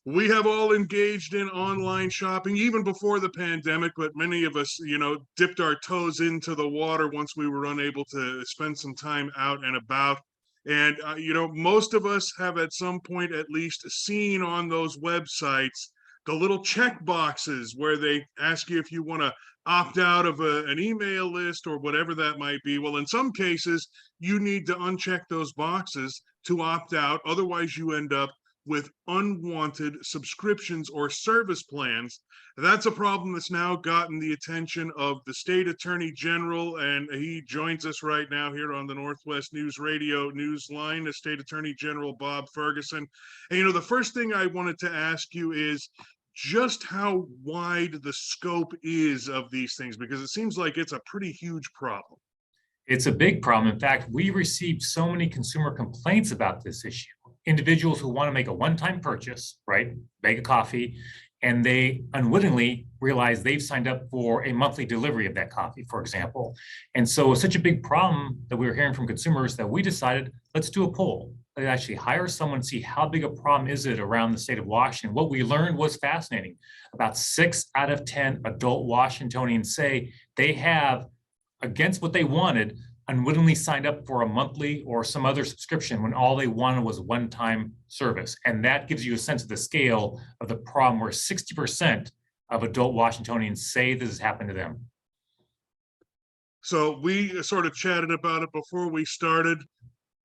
We have all engaged in online shopping even before the pandemic, but many of us, dipped our toes into the water once we were unable to spend some time out and about. And, most of us have at some point at least seen on those websites the little check boxes where they ask you if you want to opt out of an email list or whatever that might be. Well, in some cases, you need to uncheck those boxes to opt out. Otherwise, you end up with unwanted subscriptions or service plans. That's a problem that's now gotten the attention of the state attorney general, and he joins us right now here on the Northwest News Radio Newsline, the state attorney general Bob Ferguson. And the first thing I wanted to ask you is just how wide the scope is of these things, because it seems like it's a pretty huge problem. It's a big problem. In fact, we received so many consumer complaints about this issue. Individuals who want to make a one-time purchase, right, bag of coffee, and they unwittingly realize they've signed up for a monthly delivery of that coffee, for example. And so it's such a big problem that we were hearing from consumers that we decided, let's do a poll. Let's actually hire someone, see how big a problem is it around the state of Washington. What we learned was fascinating. About 6 out of 10 adult Washingtonians say they have, against what they wanted, unwittingly signed up for a monthly or some other subscription when all they wanted was one-time service. And that gives you a sense of the scale of the problem, where 60% of adult Washingtonians say this has happened to them. So we sort of chatted about it before we started.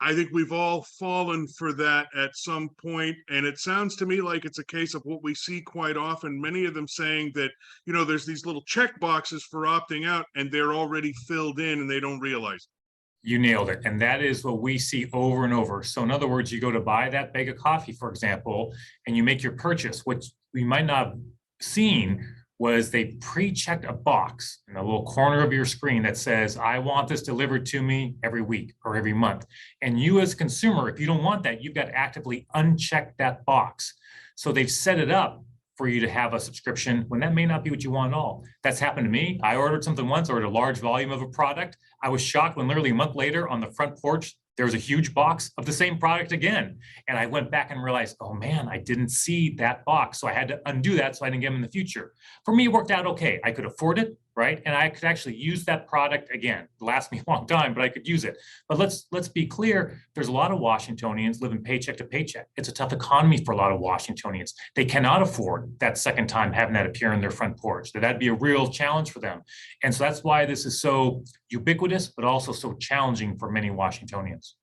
I think we've all fallen for that at some point, and it sounds to me like it's a case of what we see quite often, many of them saying that, there's these little check boxes for opting out and they're already filled in and they don't realize it. You nailed it. And that is what we see over and over. So in other words, you go to buy that bag of coffee, for example, and you make your purchase. What we might not have seen was they pre-checked a box in the little corner of your screen that says, I want this delivered to me every week or every month. And you as a consumer, if you don't want that, you've got to actively uncheck that box. So they've set it up for you to have a subscription when that may not be what you want at all. That's happened to me. I ordered something once, ordered a large volume of a product. I was shocked when literally a month later on the front porch, there was a huge box of the same product again. And I went back and realized, oh man, I didn't see that box. So I had to undo that so I didn't get them in the future. For me, it worked out okay. I could afford it, right? And I could actually use that product again. It lasted me a long time, but I could use it. But let's be clear, there's a lot of Washingtonians living paycheck to paycheck. It's a tough economy for a lot of Washingtonians. They cannot afford that second time having that appear on their front porch. That'd be a real challenge for them. And so that's why this is so ubiquitous, but also so challenging for many Washingtonians.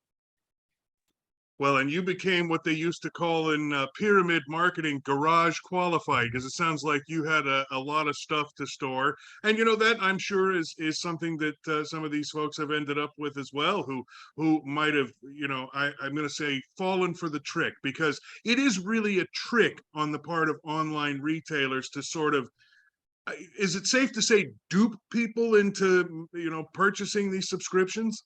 Well, and you became what they used to call in pyramid marketing, garage qualified, because it sounds like you had a lot of stuff to store. And that I'm sure is something that some of these folks have ended up with as well, who might have, I'm going to say, fallen for the trick, because it is really a trick on the part of online retailers to sort of, is it safe to say, dupe people into, purchasing these subscriptions?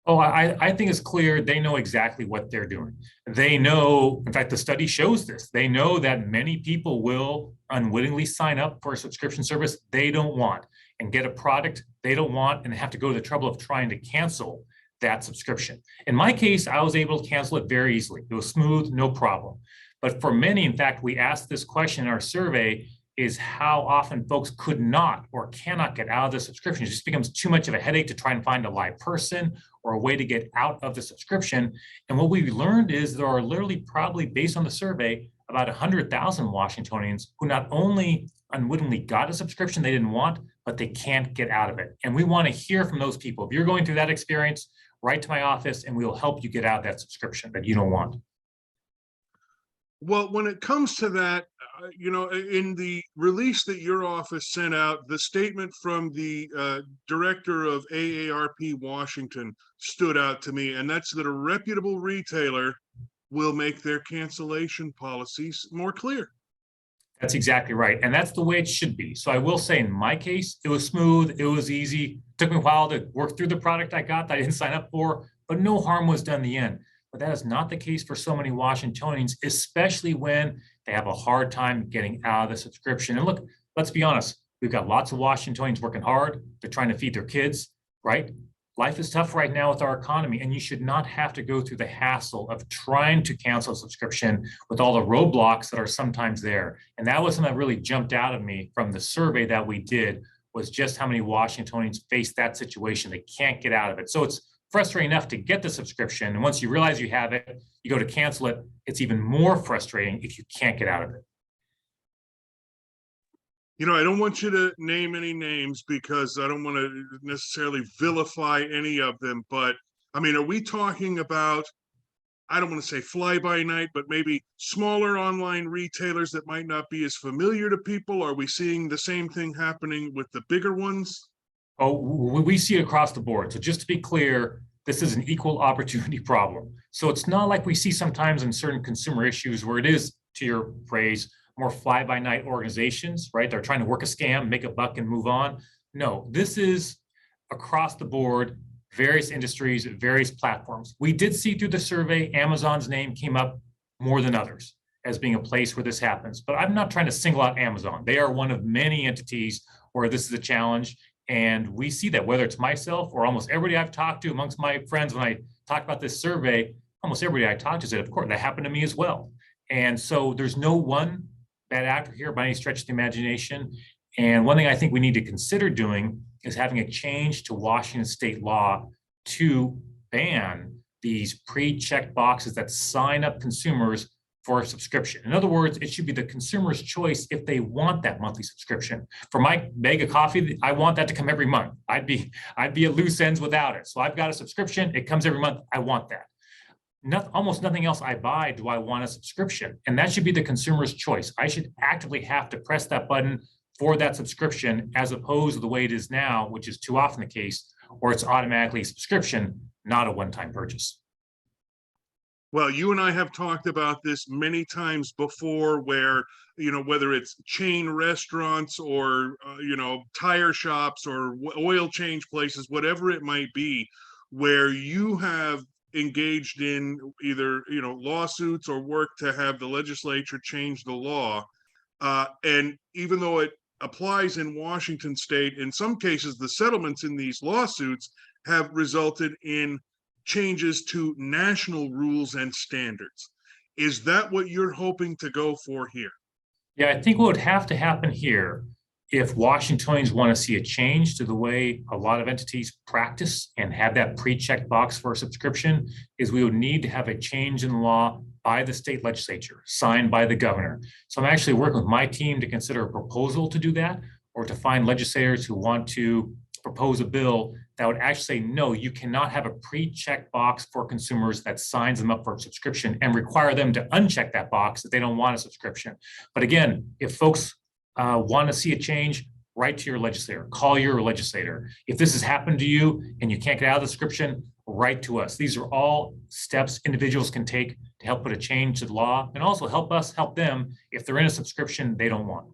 Oh, I think it's clear they know exactly what they're doing. They know, in fact, the study shows this. They know that many people will unwittingly sign up for a subscription service they don't want and get a product they don't want and have to go to the trouble of trying to cancel that subscription. In my case, I was able to cancel it very easily. It was smooth, no problem. But for many, in fact, we asked this question in our survey, is how often folks could not or cannot get out of the subscription. It just becomes too much of a headache to try and find a live person or a way to get out of the subscription. And what we learned is there are literally, probably based on the survey, about 100,000 Washingtonians who not only unwittingly got a subscription they didn't want, but they can't get out of it. And we want to hear from those people. If you're going through that experience, write to my office and we will help you get out of that subscription that you don't want. Well, when it comes to that, in the release that your office sent out, the statement from the director of AARP Washington stood out to me, and that's that a reputable retailer will make their cancellation policies more clear. That's exactly right. And that's the way it should be. So I will say in my case, it was smooth, it was easy. It took me a while to work through the product I got that I didn't sign up for, but no harm was done in the end. But that is not the case for so many Washingtonians, especially when they have a hard time getting out of the subscription. And look, let's be honest, we've got lots of Washingtonians working hard. They're trying to feed their kids, right? life is tough right now with our economy, and you should not have to go through the hassle of trying to cancel a subscription with all the roadblocks that are sometimes there. And that was something that really jumped out at me from the survey that we did, was just how many Washingtonians face that situation. They can't get out of it. So it's frustrating enough to get the subscription. And once you realize you have it, you go to cancel it. It's even more frustrating if you can't get out of it. You know, I don't want you to name any names because I don't want to necessarily vilify any of them. But I mean, are we talking about, I don't want to say fly by night, but maybe smaller online retailers that might not be as familiar to people? Are we seeing the same thing happening with the bigger ones? Oh, we see it across the board. So just to be clear, this is an equal opportunity problem. So it's not like we see sometimes in certain consumer issues where it is, to your phrase, more fly-by-night organizations, right? They're trying to work a scam, make a buck, and move on. No, this is across the board, various industries, various platforms. We did see through the survey, Amazon's name came up more than others as being a place where this happens. But I'm not trying to single out Amazon. They are one of many entities where this is a challenge. And we see that whether it's myself or almost everybody I've talked to amongst my friends, when I talk about this survey, almost everybody I talked to said, of course, that happened to me as well. And so there's no one bad actor here by any stretch of the imagination. And one thing I think we need to consider doing is having a change to Washington state law to ban these pre-checked boxes that sign up consumers for a subscription. In other words, it should be the consumer's choice if they want that monthly subscription. For my bag of coffee, I want that to come every month. I'd be at loose ends without it. So I've got a subscription, it comes every month, I want that. Almost nothing else I buy do I want a subscription. And that should be the consumer's choice. I should actively have to press that button for that subscription, as opposed to the way it is now, which is too often the case, or it's automatically a subscription, not a one-time purchase. Well, you and I have talked about this many times before, where, you know, whether it's chain restaurants or, you know, tire shops or oil change places, whatever it might be, where you have engaged in either, you know, lawsuits or work to have the legislature change the law. And even though it applies in Washington state, in some cases, the settlements in these lawsuits have resulted in changes to national rules and standards. Is that what you're hoping to go for here? Yeah, I think what would have to happen here, if Washingtonians want to see a change to the way a lot of entities practice and have that pre-checked box for a subscription, is we would need to have a change in law by the state legislature, signed by the governor. So I'm actually working with my team to consider a proposal to do that, or to find legislators who want to propose a bill that would actually say, no, you cannot have a pre-checked box for consumers that signs them up for a subscription, and require them to uncheck that box if they don't want a subscription. But again, if folks want to see a change, write to your legislator, call your legislator. If this has happened to you and you can't get out of the subscription, write to us. These are all steps individuals can take to help put a change to the law, and also help us help them if they're in a subscription they don't want.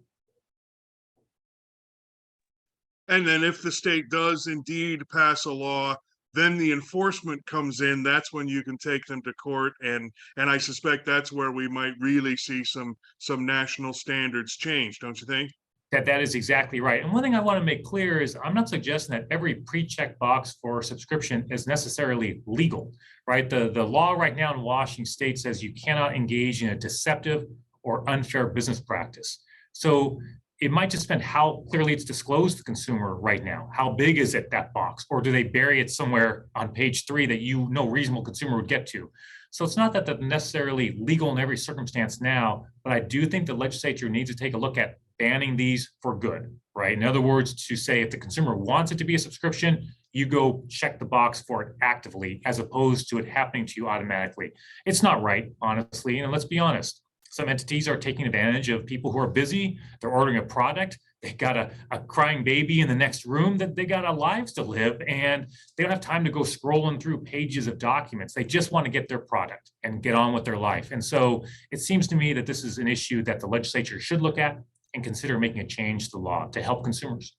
And then if the state does indeed pass a law, then the enforcement comes in. That's when you can take them to court, and I suspect that's where we might really see some national standards change, don't you think? That is exactly right. And one thing I want to make clear is I'm not suggesting that every pre-check box for subscription is necessarily legal, right? The law right now in Washington state says you cannot engage in a deceptive or unfair business practice. So it might just depend how clearly it's disclosed to the consumer right now. How big is it, that box? Or do they bury it somewhere on page 3 that no reasonable consumer would get to? So it's not that they're necessarily legal in every circumstance now, but I do think the legislature needs to take a look at banning these for good, right? In other words, to say if the consumer wants it to be a subscription, you go check the box for it actively, as opposed to it happening to you automatically. It's not right, honestly. And let's be honest, some entities are taking advantage of people who are busy. They're ordering a product. They got a crying baby in the next room, that they got lives to live, and they don't have time to go scrolling through pages of documents. They just want to get their product and get on with their life. And so it seems to me that this is an issue that the legislature should look at and consider making a change to the law to help consumers.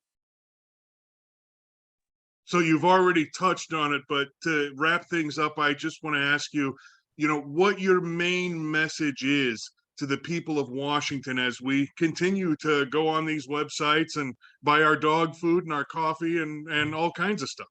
So you've already touched on it, but to wrap things up, I just want to ask you, you know, what your main message is to the people of Washington as we continue to go on these websites and buy our dog food and our coffee and all kinds of stuff.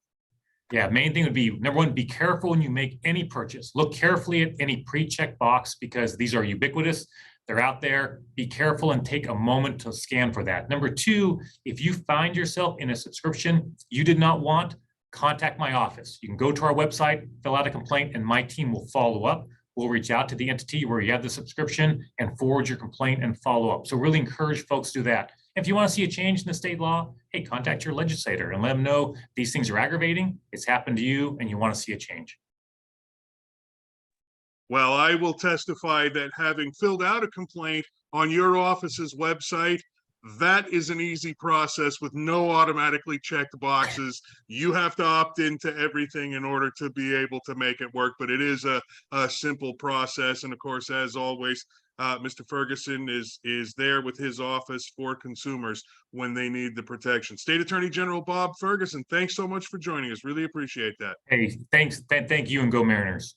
Yeah, main thing would be, number one, be careful when you make any purchase. Look carefully at any pre-check box because these are ubiquitous. They're out there. Be careful and take a moment to scan for that. Number two, if you find yourself in a subscription you did not want, contact my office. You can go to our website, fill out a complaint, and my team will follow up. We'll reach out to the entity where you have the subscription and forward your complaint and follow up. So really encourage folks to do that. If you want to see a change in the state law, hey, contact your legislator and let them know these things are aggravating, it's happened to you, and you want to see a change. Well, I will testify that having filled out a complaint on your office's website, that is an easy process with no automatically checked boxes. You have to opt into everything in order to be able to make it work, but it is a simple process. And of course, as always, Mr. Ferguson is there with his office for consumers when they need the protection. State Attorney General Bob Ferguson, thanks so much for joining us. Really appreciate that. Hey, thanks. Thank you, and go Mariners.